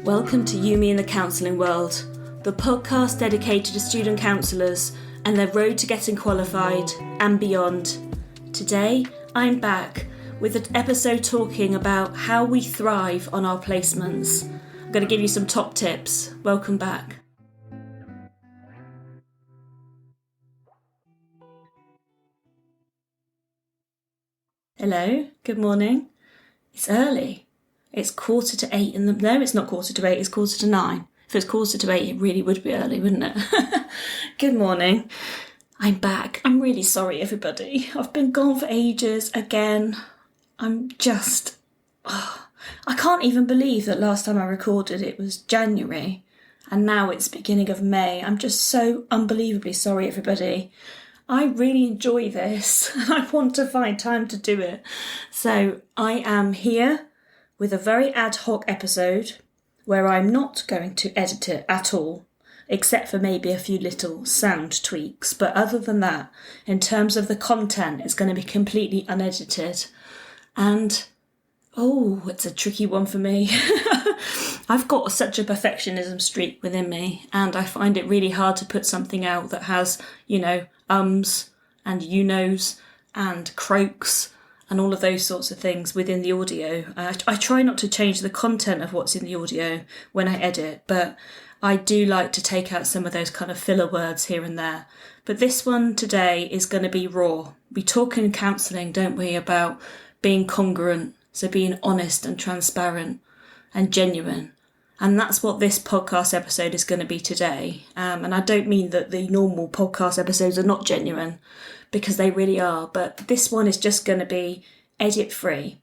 Welcome to You, Me in the Counselling World, the podcast dedicated to student counsellors and their road to getting qualified and beyond. Today, I'm back with an episode talking about how we thrive on our placements. I'm going to give you some top tips. Welcome back. Hello, good morning. It's early. It's 7:45 in the... No, it's not 7:45, it's 9:45. If it's 7:45, it really would be early, wouldn't it? Good morning. I'm back. I'm really sorry, everybody. I've been gone for ages again. I can't even believe that last time I recorded it was January and now it's beginning of May. I'm just so unbelievably sorry, everybody. I really enjoy this and I want to find time to do it. So I am here with a very ad hoc episode where I'm not going to edit it at all, except for maybe a few little sound tweaks. But other than that, in terms of the content, it's going to be completely unedited. And, it's a tricky one for me. I've got such a perfectionism streak within me, and I find it really hard to put something out that has, ums and you-knows and croaks and all of those sorts of things within the audio. I try not to change the content of what's in the audio when I edit, but I do like to take out some of those kind of filler words here and there. But this one today is going to be raw. We talk in counselling, don't we, about being congruent, so being honest and transparent and genuine. And that's what this podcast episode is going to be today. And I don't mean that the normal podcast episodes are not genuine, because they really are. But this one is just going to be edit-free.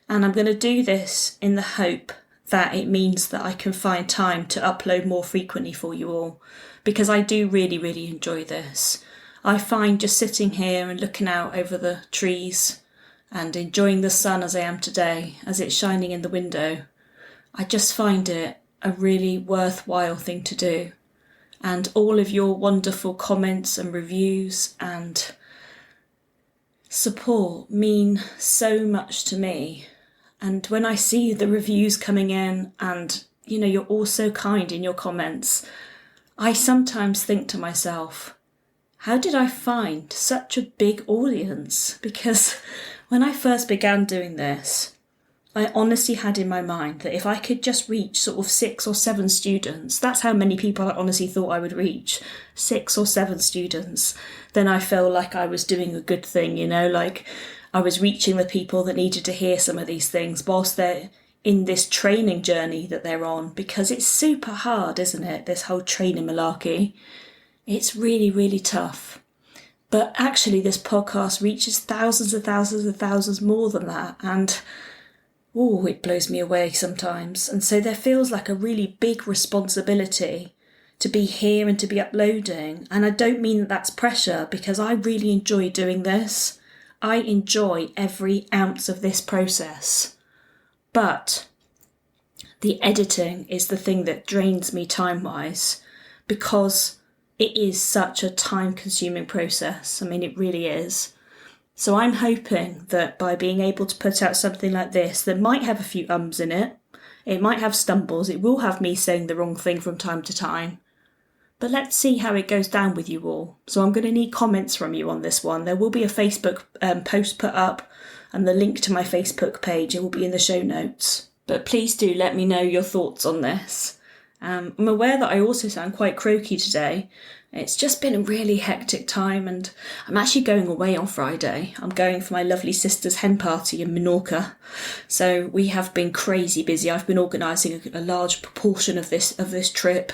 And I'm going to do this in the hope that it means that I can find time to upload more frequently for you all, because I do really, really enjoy this. I find just sitting here and looking out over the trees and enjoying the sun as I am today, as it's shining in the window, I just find it a really worthwhile thing to do. And all of your wonderful comments and reviews and support mean so much to me. And when I see the reviews coming in and, you're all so kind in your comments, I sometimes think to myself, how did I find such a big audience? Because when I first began doing this, I honestly had in my mind that if I could just reach sort of 6 or 7 students, that's how many people I honestly thought I would reach, 6 or 7 students, then I felt like I was doing a good thing, like I was reaching the people that needed to hear some of these things whilst they're in this training journey that they're on, because it's super hard, isn't it, this whole training malarkey. It's really, really tough. But actually this podcast reaches thousands and thousands and thousands more than that, and it blows me away sometimes. And so there feels like a really big responsibility to be here and to be uploading. And I don't mean that that's pressure, because I really enjoy doing this. I enjoy every ounce of this process. But the editing is the thing that drains me time-wise, because it is such a time-consuming process. I mean, it really is. So I'm hoping that by being able to put out something like this that might have a few ums in it, it might have stumbles, it will have me saying the wrong thing from time to time. But let's see how it goes down with you all. So I'm going to need comments from you on this one. There will be a Facebook post put up, and the link to my Facebook page, it will be in the show notes. But please do let me know your thoughts on this. I'm aware that I also sound quite croaky today. It's just been a really hectic time, and I'm actually going away on Friday. I'm going for my lovely sister's hen party in Menorca. So we have been crazy busy. I've been organising a large proportion of this trip,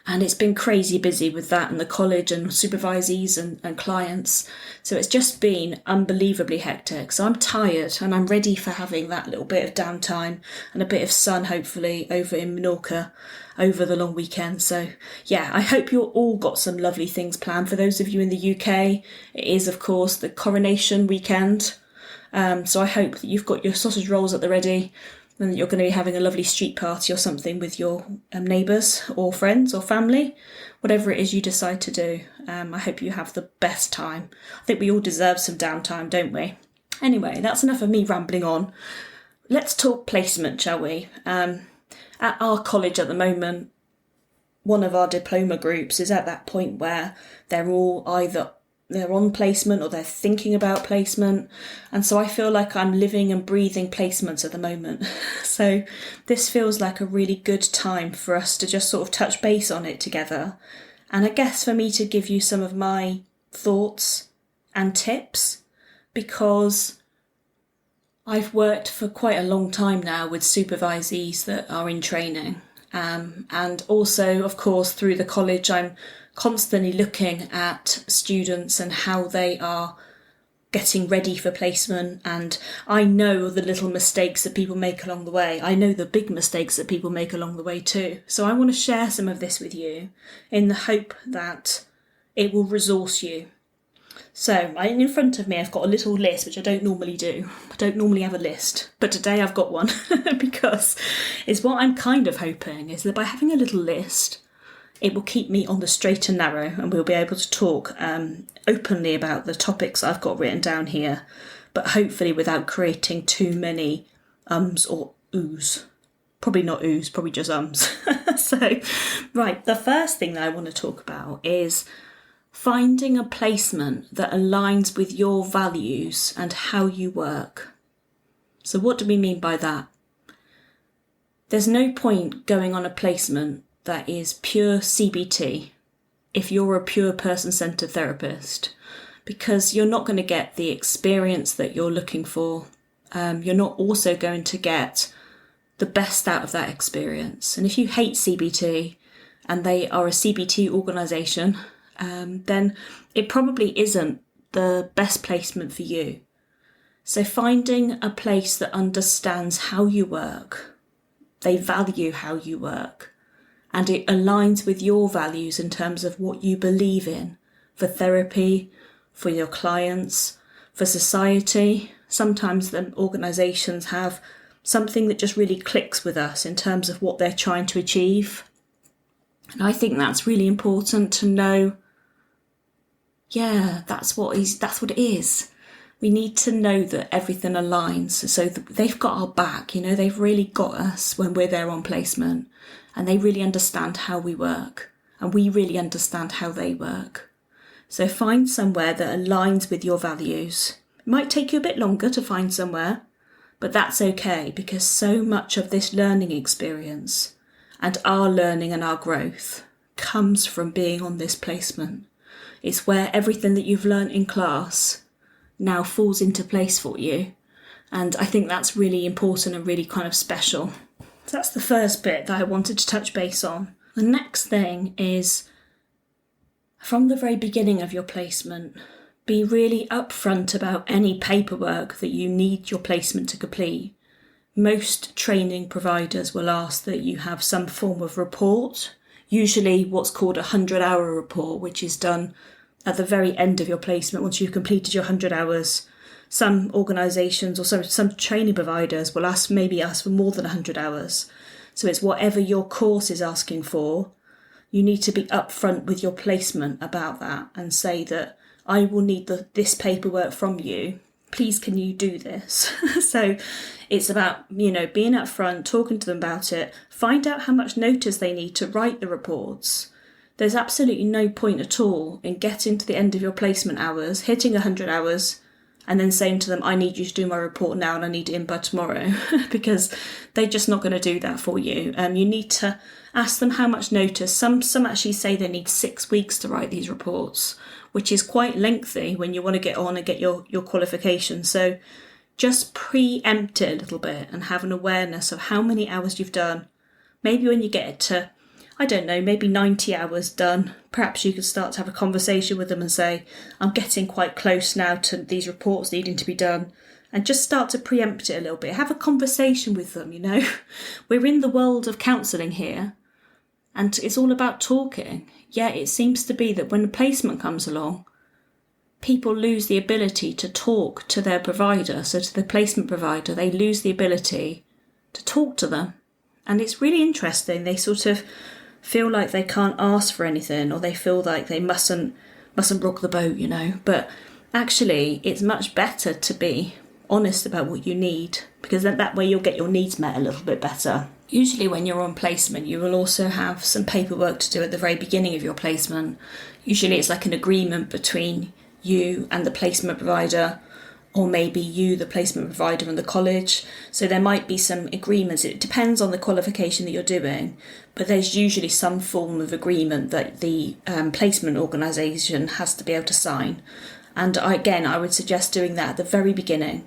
and it's been crazy busy with that and the college and supervisees and clients. So it's just been unbelievably hectic. So I'm tired and I'm ready for having that little bit of downtime and a bit of sun, hopefully, over in Menorca over the long weekend. So yeah, I hope you've all got some lovely things planned. For those of you in the UK, it is of course the coronation weekend. So I hope that you've got your sausage rolls at the ready, and that you're going to be having a lovely street party or something with your neighbours or friends or family, whatever it is you decide to do. I hope you have the best time. I think we all deserve some downtime, don't we? Anyway, that's enough of me rambling on. Let's talk placement, shall we? at our college at the moment, one of our diploma groups is at that point where they're all either they're on placement or they're thinking about placement. And so I feel like I'm living and breathing placements at the moment. So this feels like a really good time for us to just sort of touch base on it together. And I guess for me to give you some of my thoughts and tips, because I've worked for quite a long time now with supervisees that are in training. And also, of course, through the college, I'm constantly looking at students and how they are getting ready for placement. And I know the little mistakes that people make along the way. I know the big mistakes that people make along the way too. So I want to share some of this with you in the hope that it will resource you. So in front of me, I've got a little list, which I don't normally do. I don't normally have a list, but today I've got one because it's what I'm kind of hoping is that by having a little list, it will keep me on the straight and narrow, and we'll be able to talk openly about the topics I've got written down here, but hopefully without creating too many ums or oohs. Probably not oohs, probably just ums. So, right, the first thing that I want to talk about is finding a placement that aligns with your values and how you work. So what do we mean by that? There's no point going on a placement that is pure CBT if you're a pure person-centred therapist, because you're not going to get the experience that you're looking for. You're not also going to get the best out of that experience. And if you hate CBT and they are a CBT organisation, then it probably isn't the best placement for you. So finding a place that understands how you work, they value how you work, and it aligns with your values in terms of what you believe in for therapy, for your clients, for society. Sometimes the organisations have something that just really clicks with us in terms of what they're trying to achieve. And I think that's really important to know. Yeah, that's what it is. We need to know that everything aligns. So they've got our back, they've really got us when we're there on placement, and they really understand how we work, and we really understand how they work. So find somewhere that aligns with your values. It might take you a bit longer to find somewhere, but that's okay, because so much of this learning experience and our learning and our growth comes from being on this placement. It's where everything that you've learnt in class now falls into place for you. And I think that's really important and really kind of special. So that's the first bit that I wanted to touch base on. The next thing is, from the very beginning of your placement, be really upfront about any paperwork that you need your placement to complete. Most training providers will ask that you have some form of report, usually what's called a 100-hour report, which is done at the very end of your placement once you've completed your 100 hours. Some organisations or some training providers will ask for more than 100 hours. So it's whatever your course is asking for. You need to be upfront with your placement about that and say that I will need this paperwork from you. Please, can you do this? So it's about, being upfront, talking to them about it, find out how much notice they need to write the reports. There's absolutely no point at all in getting to the end of your placement hours, hitting 100 hours, and then saying to them, I need you to do my report now and I need it in by tomorrow, because they're just not going to do that for you. You need to ask them how much notice. Some actually say they need 6 weeks to write these reports, which is quite lengthy when you want to get on and get your qualifications. So just preempt it a little bit and have an awareness of how many hours you've done. Maybe when you get it to, maybe 90 hours done, perhaps you could start to have a conversation with them and say, I'm getting quite close now to these reports needing to be done, and just start to preempt it a little bit. Have a conversation with them, We're in the world of counselling here, and it's all about talking. Yet it seems to be that when a placement comes along, people lose the ability to talk to their provider, so to the placement provider, they lose the ability to talk to them. And it's really interesting. They sort of feel like they can't ask for anything, or they feel like they mustn't rock the boat, But actually, it's much better to be honest about what you need, because that way you'll get your needs met a little bit better. Usually when you're on placement, you will also have some paperwork to do at the very beginning of your placement. Usually it's like an agreement between you and the placement provider, or maybe you, the placement provider, and the college. So there might be some agreements. It depends on the qualification that you're doing, but there's usually some form of agreement that the placement organisation has to be able to sign. And I would suggest doing that at the very beginning.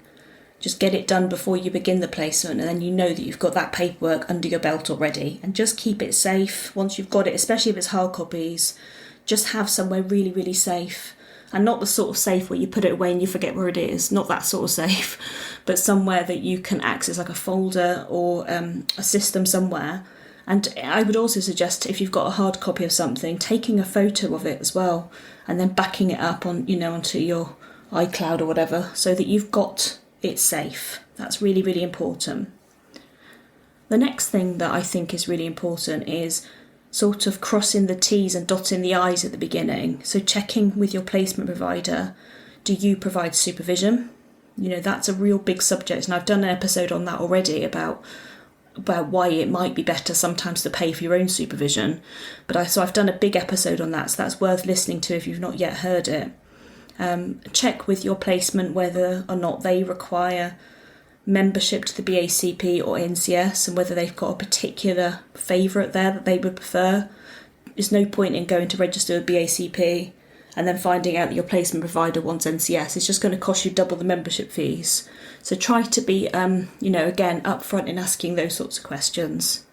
Just get it done before you begin the placement, and then you know that you've got that paperwork under your belt already. And just keep it safe once you've got it, especially if it's hard copies. Just have somewhere really, really safe. And not the sort of safe where you put it away and you forget where it is, not that sort of safe, but somewhere that you can access, like a folder or a system somewhere. And I would also suggest, if you've got a hard copy of something, taking a photo of it as well, and then backing it up on, onto your iCloud or whatever, so that you've got it safe. That's really, really important. The next thing that I think is really important is sort of crossing the T's and dotting the I's at the beginning. So checking with your placement provider, do you provide supervision? That's a real big subject, and I've done an episode on that already about why it might be better sometimes to pay for your own supervision. So I've done a big episode on that, so that's worth listening to if you've not yet heard it. Check with your placement whether or not they require membership to the BACP or NCS, and whether they've got a particular favourite there that they would prefer. There's no point in going to register with BACP and then finding out that your placement provider wants NCS. It's just going to cost you double the membership fees. So try to be, again, upfront in asking those sorts of questions.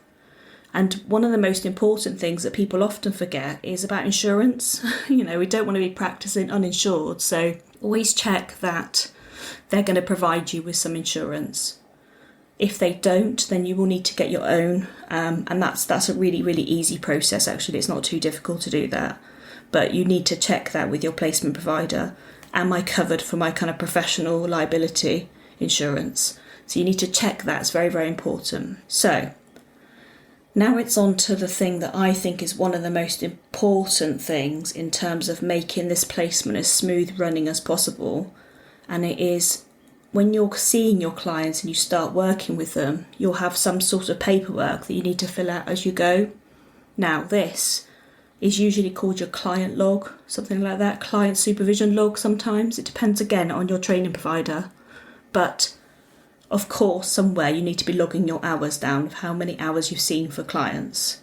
And one of the most important things that people often forget is about insurance. We don't want to be practicing uninsured, so always check that they're going to provide you with some insurance. If they don't, then you will need to get your own, and that's a really, really easy process actually. It's not too difficult to do that, but you need to check that with your placement provider. Am I covered for my kind of professional liability insurance? So you need to check that. It's very, very important. So now it's on to the thing that I think is one of the most important things in terms of making this placement as smooth running as possible. And it is, when you're seeing your clients and you start working with them, you'll have some sort of paperwork that you need to fill out as you go. Now, this is usually called your client log, something like that, client supervision log sometimes. It depends again on your training provider. But of course, somewhere you need to be logging your hours down of how many hours you've seen for clients.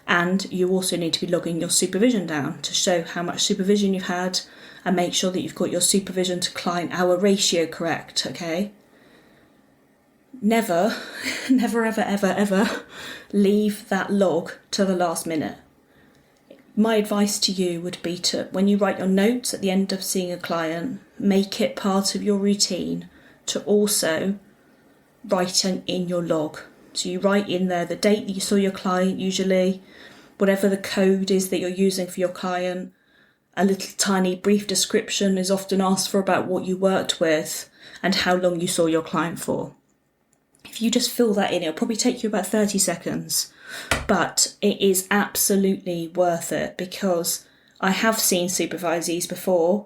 And you also need to be logging your supervision down to show how much supervision you've had, and make sure that you've got your supervision to client hour ratio correct, okay? Never, never, ever, ever, ever leave that log to the last minute. My advice to you would be to, when you write your notes at the end of seeing a client, make it part of your routine to also write in your log. So you write in there the date that you saw your client, usually, whatever the code is that you're using for your client. A little tiny brief description is often asked for about what you worked with and how long you saw your client for. If you just fill that in, it'll probably take you about 30 seconds, but it is absolutely worth it, because I have seen supervisees before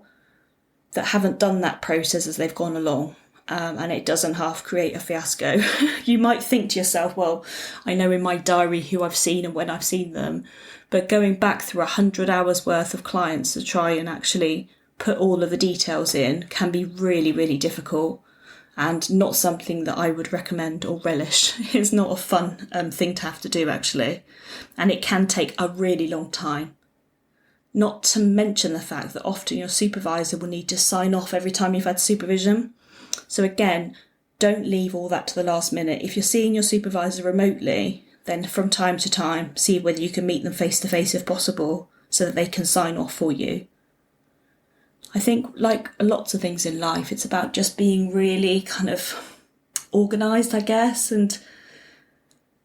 that haven't done that process as they've gone along. And it doesn't half create a fiasco. You might think to yourself, well, I know in my diary who I've seen and when I've seen them, but going back through 100 hours worth of clients to try and actually put all of the details in can be really, really difficult, and not something that I would recommend or relish. It's not a fun thing to have to do, actually, and it can take a really long time. Not to mention the fact that often your supervisor will need to sign off every time you've had supervision. So again, don't leave all that to the last minute. If you're seeing your supervisor remotely, then from time to time, see whether you can meet them face to face if possible, so that they can sign off for you. I think, like lots of things in life, it's about just being really kind of organised, I guess, and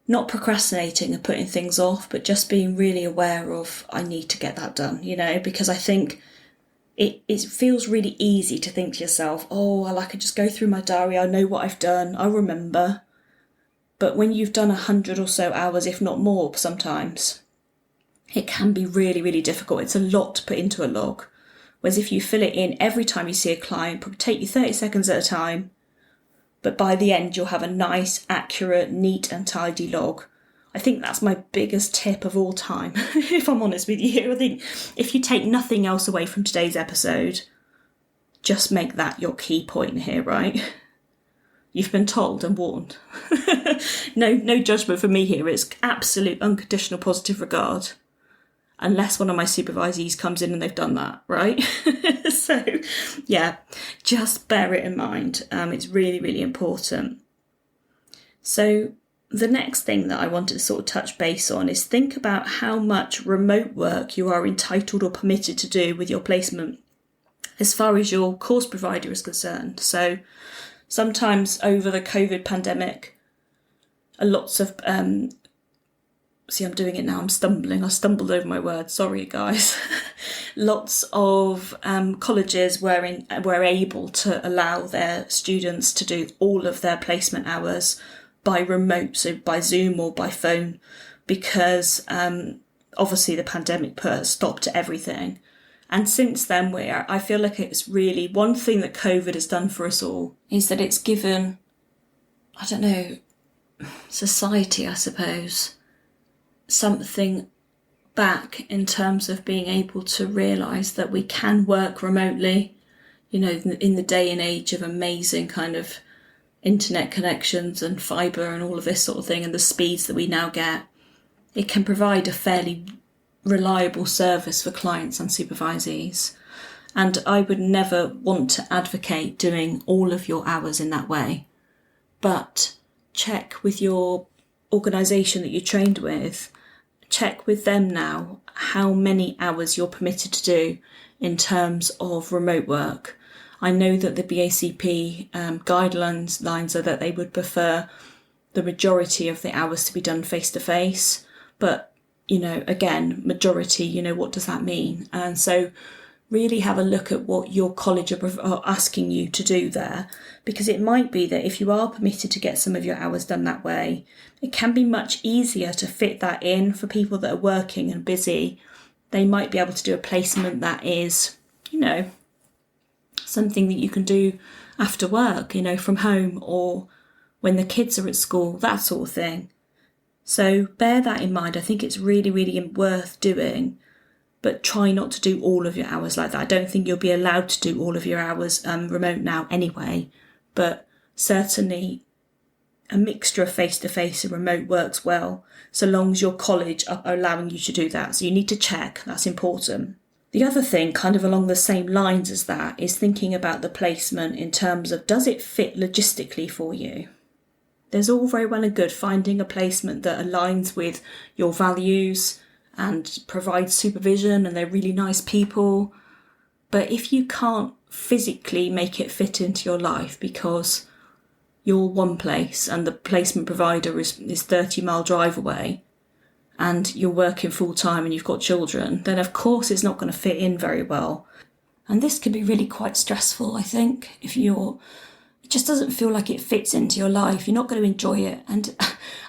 not procrastinating and putting things off, but just being really aware of, I need to get that done, because I think it feels really easy to think to yourself, oh, well, I could just go through my diary, I know what I've done, I'll remember. But when you've done 100 or so hours, if not more sometimes, it can be really, really difficult. It's a lot to put into a log. Whereas if you fill it in every time you see a client, probably take you 30 seconds at a time, but by the end you'll have a nice, accurate, neat and tidy log. I think that's my biggest tip of all time, if I'm honest with you. I think if you take nothing else away from today's episode, just make that your key point here, right? You've been told and warned. No judgment from me here. It's absolute unconditional positive regard. Unless one of my supervisees comes in and they've done that, right? So, yeah, just bear it in mind. It's really, really important. So the next thing that I wanted to sort of touch base on is think about how much remote work you are entitled or permitted to do with your placement as far as your course provider is concerned. So sometimes over the COVID pandemic, lots of, see, I'm doing it now, I'm stumbling. I stumbled over my words. Sorry, guys. Lots of colleges were able to allow their students to do all of their placement hours by remote, so by Zoom or by phone, because obviously the pandemic put a stop to everything. And since then, I feel like it's really one thing that COVID has done for us all is that it's given, I don't know, society, I suppose, something back in terms of being able to realise that we can work remotely, you know, in the day and age of amazing kind of internet connections and fibre and all of this sort of thing, and the speeds that we now get. It can provide a fairly reliable service for clients and supervisees. And I would never want to advocate doing all of your hours in that way. But check with your organisation that you trained with, check with them now how many hours you're permitted to do in terms of remote work. I know that the BACP guidelines are that they would prefer the majority of the hours to be done face-to-face, but, you know, again, majority, you know, what does that mean? And so really have a look at what your college are asking you to do there, because it might be that if you are permitted to get some of your hours done that way, it can be much easier to fit that in for people that are working and busy. They might be able to do a placement that is, you know, something that you can do after work, you know, from home or when the kids are at school, that sort of thing. So bear that in mind. I think it's really, really worth doing, but try not to do all of your hours like that. I don't think you'll be allowed to do all of your hours remote now anyway, but certainly a mixture of face-to-face and remote works well, so long as your college are allowing you to do that. So you need to check, that's important. The other thing, kind of along the same lines as that, is thinking about the placement in terms of, does it fit logistically for you? There's all very well and good finding a placement that aligns with your values and provides supervision and they're really nice people. But if you can't physically make it fit into your life because you're one place and the placement provider is 30-mile drive away, and you're working full time and you've got children, then of course it's not going to fit in very well. And this can be really quite stressful, I think, if it just doesn't feel like it fits into your life. You're not going to enjoy it. And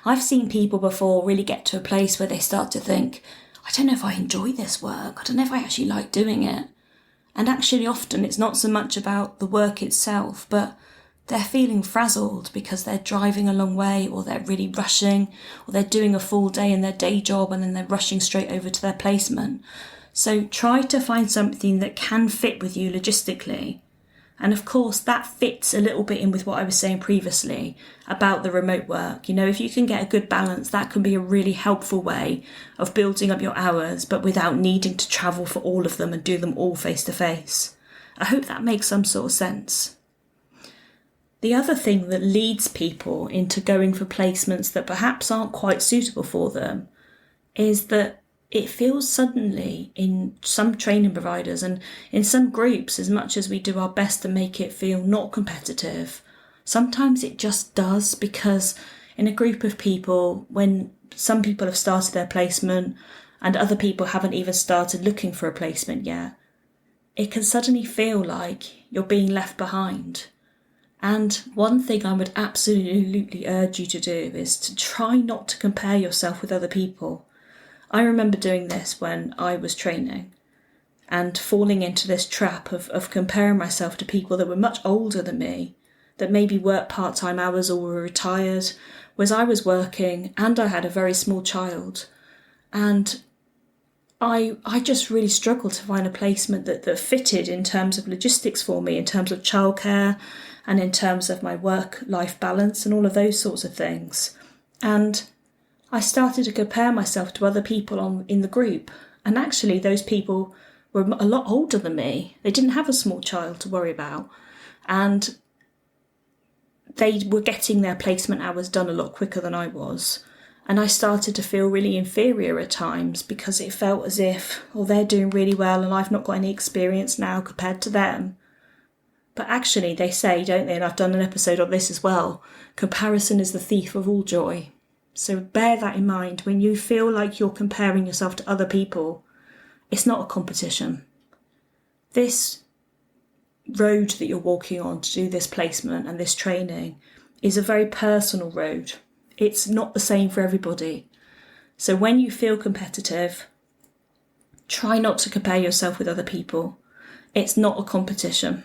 I've seen people before really get to a place where they start to think, I don't know if I enjoy this work. I don't know if I actually like doing it. And actually often it's not so much about the work itself, but they're feeling frazzled because they're driving a long way, or they're really rushing, or they're doing a full day in their day job and then they're rushing straight over to their placement. So try to find something that can fit with you logistically. And of course, that fits a little bit in with what I was saying previously about the remote work. You know, if you can get a good balance, that can be a really helpful way of building up your hours, but without needing to travel for all of them and do them all face to face. I hope that makes some sort of sense. The other thing that leads people into going for placements that perhaps aren't quite suitable for them is that it feels suddenly in some training providers and in some groups, as much as we do our best to make it feel not competitive, sometimes it just does, because in a group of people, when some people have started their placement and other people haven't even started looking for a placement yet, it can suddenly feel like you're being left behind. And one thing I would absolutely urge you to do is to try not to compare yourself with other people. I remember doing this when I was training and falling into this trap of comparing myself to people that were much older than me that maybe work part-time hours or were retired, whereas I was working and I had a very small child. And I just really struggled to find a placement that fitted in terms of logistics for me, in terms of childcare and in terms of my work-life balance and all of those sorts of things. And I started to compare myself to other people in the group. And actually those people were a lot older than me. They didn't have a small child to worry about. And they were getting their placement hours done a lot quicker than I was. And I started to feel really inferior at times because it felt as if, they're doing really well and I've not got any experience now compared to them. But actually they say, don't they, and I've done an episode on this as well, comparison is the thief of all joy. So bear that in mind. When you feel like you're comparing yourself to other people, it's not a competition. This road that you're walking on to do this placement and this training is a very personal road. It's not the same for everybody. So when you feel competitive, try not to compare yourself with other people. It's not a competition.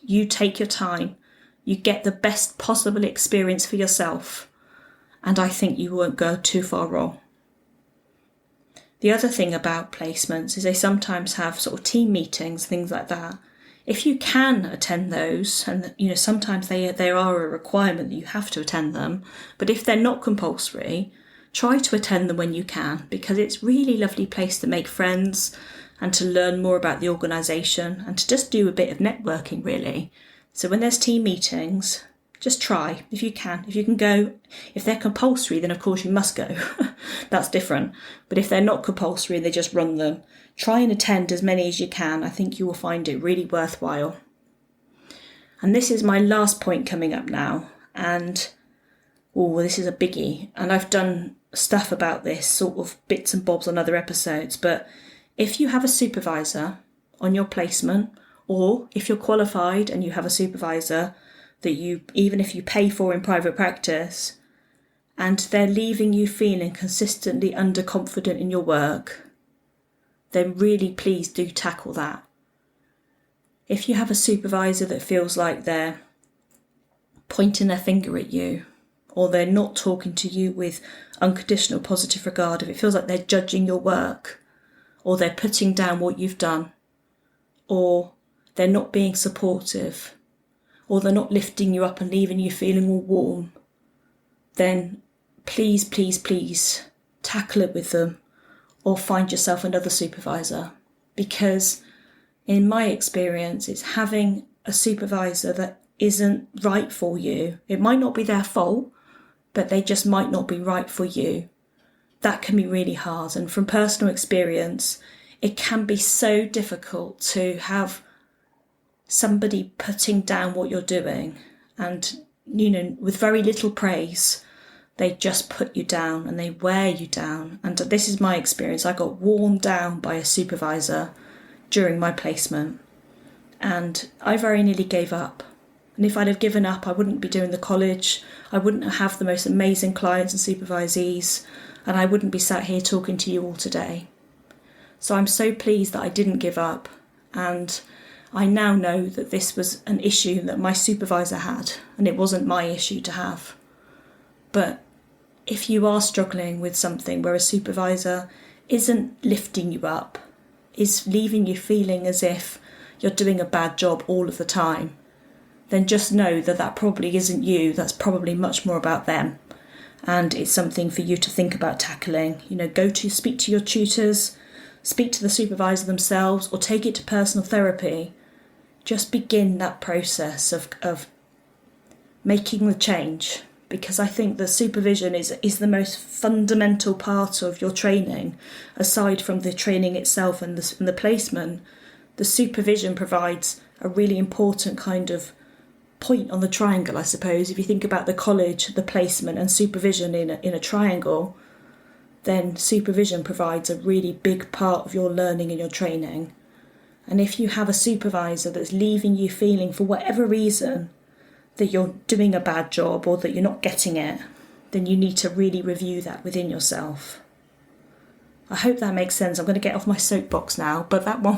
You take your time. You get the best possible experience for yourself. And I think you won't go too far wrong. The other thing about placements is they sometimes have sort of team meetings, things like that. If you can attend those, and sometimes they are a requirement that you have to attend them, but if they're not compulsory, try to attend them when you can, because it's a really lovely place to make friends and to learn more about the organisation and to just do a bit of networking, really. So when there's team meetings, just try if you can. If you can go, if they're compulsory, then of course you must go. That's different. But if they're not compulsory and they just run them, try and attend as many as you can. I think you will find it really worthwhile. And this is my last point coming up now. And, this is a biggie. And I've done stuff about this, sort of bits and bobs on other episodes. But if you have a supervisor on your placement, or if you're qualified and you have a supervisor that even if you pay for in private practice, and they're leaving you feeling consistently underconfident in your work, then really please do tackle that. If you have a supervisor that feels like they're pointing their finger at you, or they're not talking to you with unconditional positive regard, if it feels like they're judging your work, or they're putting down what you've done, or they're not being supportive, or they're not lifting you up and leaving you feeling all warm, then please, please, please tackle it with them or find yourself another supervisor. Because in my experience, it's having a supervisor that isn't right for you. It might not be their fault, but they just might not be right for you. That can be really hard. And from personal experience, it can be so difficult to have somebody putting down what you're doing and, with very little praise, they just put you down and they wear you down. And this is my experience. I got worn down by a supervisor during my placement and I very nearly gave up. And if I'd have given up, I wouldn't be doing the college. I wouldn't have the most amazing clients and supervisees, and I wouldn't be sat here talking to you all today. So I'm so pleased that I didn't give up, and I now know that this was an issue that my supervisor had, and it wasn't my issue to have. But if you are struggling with something where a supervisor isn't lifting you up, is leaving you feeling as if you're doing a bad job all of the time, then just know that that probably isn't you. That's probably much more about them. And it's something for you to think about tackling. Go to speak to your tutors, speak to the supervisor themselves, or take it to personal therapy. Just begin that process of making the change. Because I think the supervision is the most fundamental part of your training. Aside from the training itself and the placement, the supervision provides a really important kind of point on the triangle, I suppose. If you think about the college, the placement and supervision in a triangle, then supervision provides a really big part of your learning and your training. And if you have a supervisor that's leaving you feeling, for whatever reason, that you're doing a bad job or that you're not getting it, then you need to really review that within yourself. I hope that makes sense. I'm going to get off my soapbox now, but that one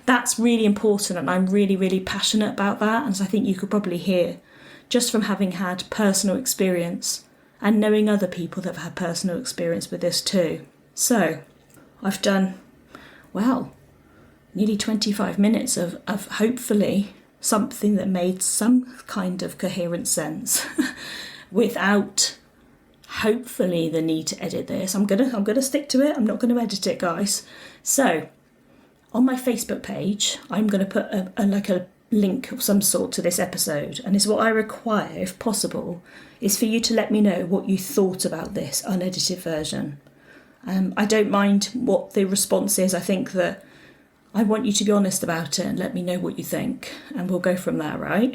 that's really important, and I'm really, really passionate about that. And as I think you could probably hear just from having had personal experience and knowing other people that have had personal experience with this too. So I've done, well, nearly 25 minutes of hopefully something that made some kind of coherent sense without hopefully the need to edit this. I'm gonna stick to it. I'm not going to edit it, guys. So on my Facebook page, I'm going to put a link of some sort to this episode, and it's what I require, if possible, is for you to let me know what you thought about this unedited version. I don't mind what the response is. I think that I want you to be honest about it and let me know what you think, and we'll go from there, right?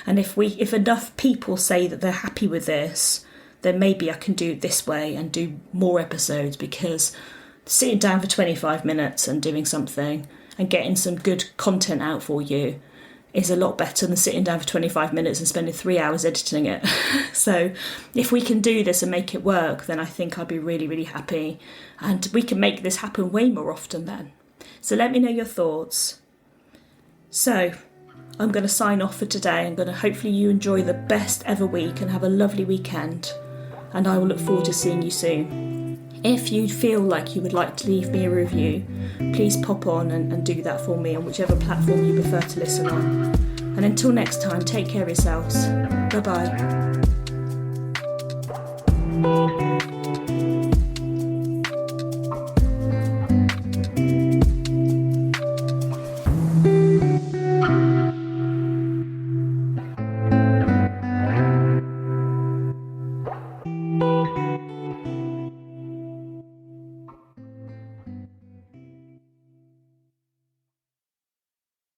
And if enough people say that they're happy with this, then maybe I can do it this way and do more episodes, because sitting down for 25 minutes and doing something and getting some good content out for you is a lot better than sitting down for 25 minutes and spending 3 hours editing it. So if we can do this and make it work, then I think I'll be really, really happy. And we can make this happen way more often then. So let me know your thoughts. So I'm going to sign off for today. I'm going to hopefully you enjoy the best ever week and have a lovely weekend. And I will look forward to seeing you soon. If you feel like you would like to leave me a review, please pop on and do that for me on whichever platform you prefer to listen on. And until next time, take care of yourselves. Bye-bye.